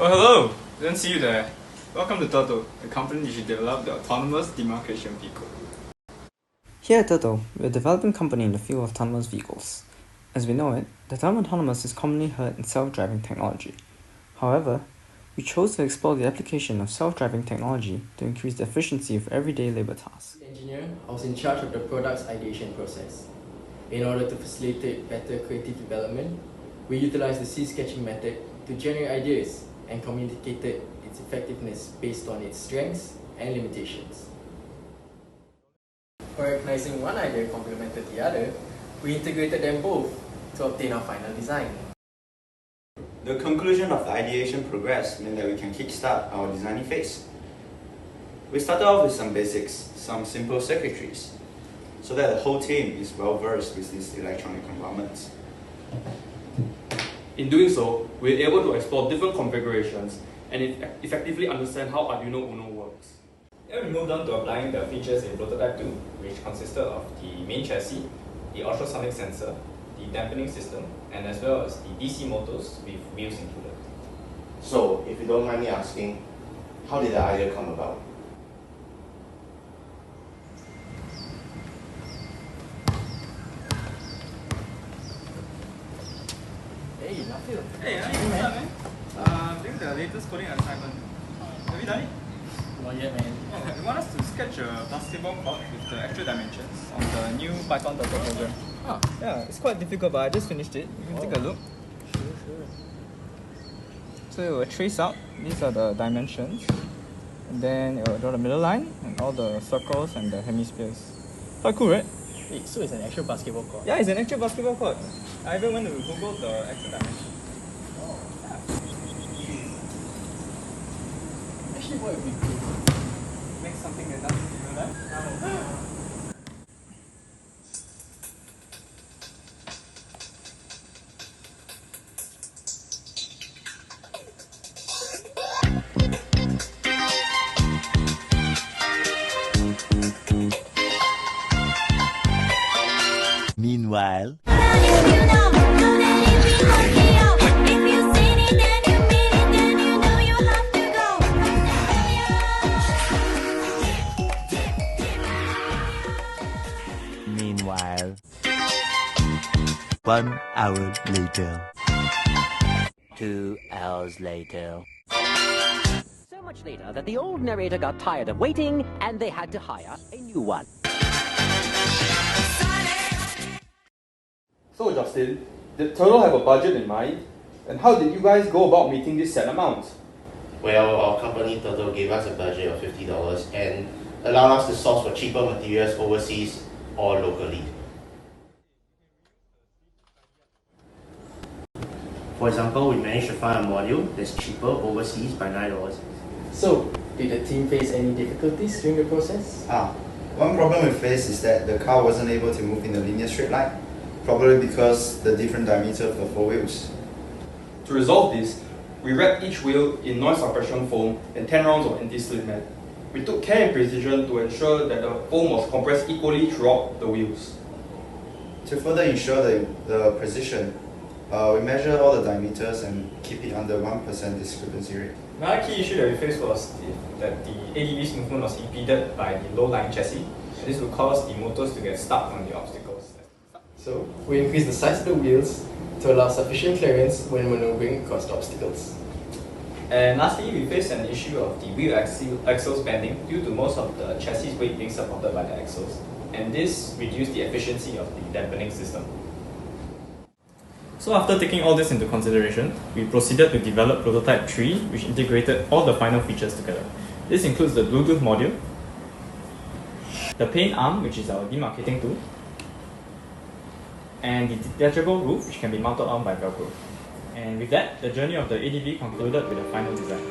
Oh, hello! Didn't see you there. Welcome to Toto, the company which developed the Autonomous Demarcation Vehicle. Here at Toto, we're a developing company in the field of autonomous vehicles. As we know it, the term autonomous is commonly heard in self-driving technology. However, we chose to explore the application of self-driving technology to increase the efficiency of everyday labor tasks. As engineer, I was in charge of the product's ideation process. In order to facilitate better creative development, we utilized the seed sketching method to generate ideas and communicated its effectiveness based on its strengths and limitations. Recognizing one idea complemented the other, we integrated them both to obtain our final design. The conclusion of the ideation progress meant that we can kickstart our designing phase. We started off with some basics, some simple circuitries, so that the whole team is well versed with these electronic components. In doing so, we were able to explore different configurations and effectively understand how Arduino Uno works. Then we moved on to applying the features in Prototype 2, which consisted of the main chassis, the ultrasonic sensor, the dampening system, and as well as the DC motors with wheels included. So, if you don't mind me asking, how did the idea come about? Hey, Nafil. Hey, what's up, man? Doing the latest coding assignment. Have you done it? Not yet, man. We want us to sketch a basketball court with the actual dimensions on the new Python Turtle program. Ah, Yeah, it's quite difficult, but I just finished it. You can take a look. sure. So it will trace out, these are the dimensions, and then it will draw the middle line and all the circles and the hemispheres. Quite cool, right? Wait, so it's an actual basketball court? Yeah, it's an actual basketball court. I even went to Google the actual dimensions. Actually, what would be cool? Make something that doesn't in real life. Meanwhile, meanwhile, 1 hour later. 2 hours later. So much later that the old narrator got tired of waiting and they had to hire a new one. So Justin, did Turtle have a budget in mind? And how did you guys go about meeting this set amount? Well, our company Turtle gave us a budget of $50 and allowed us to source for cheaper materials overseas or locally. For example, we managed to find a module that's cheaper overseas by $9. So, did the team face any difficulties during the process? One problem we faced is that the car wasn't able to move in a linear straight line, probably because the different diameter of the 4 wheels. To resolve this, we wrapped each wheel in noise suppression foam and 10 rounds of anti-slip mat. We took care and precision to ensure that the foam was compressed equally throughout the wheels. To further ensure the precision, we measured all the diameters and keep it under 1% discrepancy rate. Another key issue that we faced was that the ADV's movement was impeded by the low-lying chassis, and this would cause the motors to get stuck on the obstacles. So, we increased the size of the wheels to allow sufficient clearance when maneuvering across the obstacles. And lastly, we faced an issue of the wheel axles bending due to most of the chassis weight being supported by the axles, and this reduced the efficiency of the dampening system. So after taking all this into consideration, we proceeded to develop Prototype 3, which integrated all the final features together. This includes the Bluetooth module, the paint arm, which is our demarcating tool, and the detachable roof, which can be mounted on by Velcro. And with that, the journey of the ADV concluded with a final design.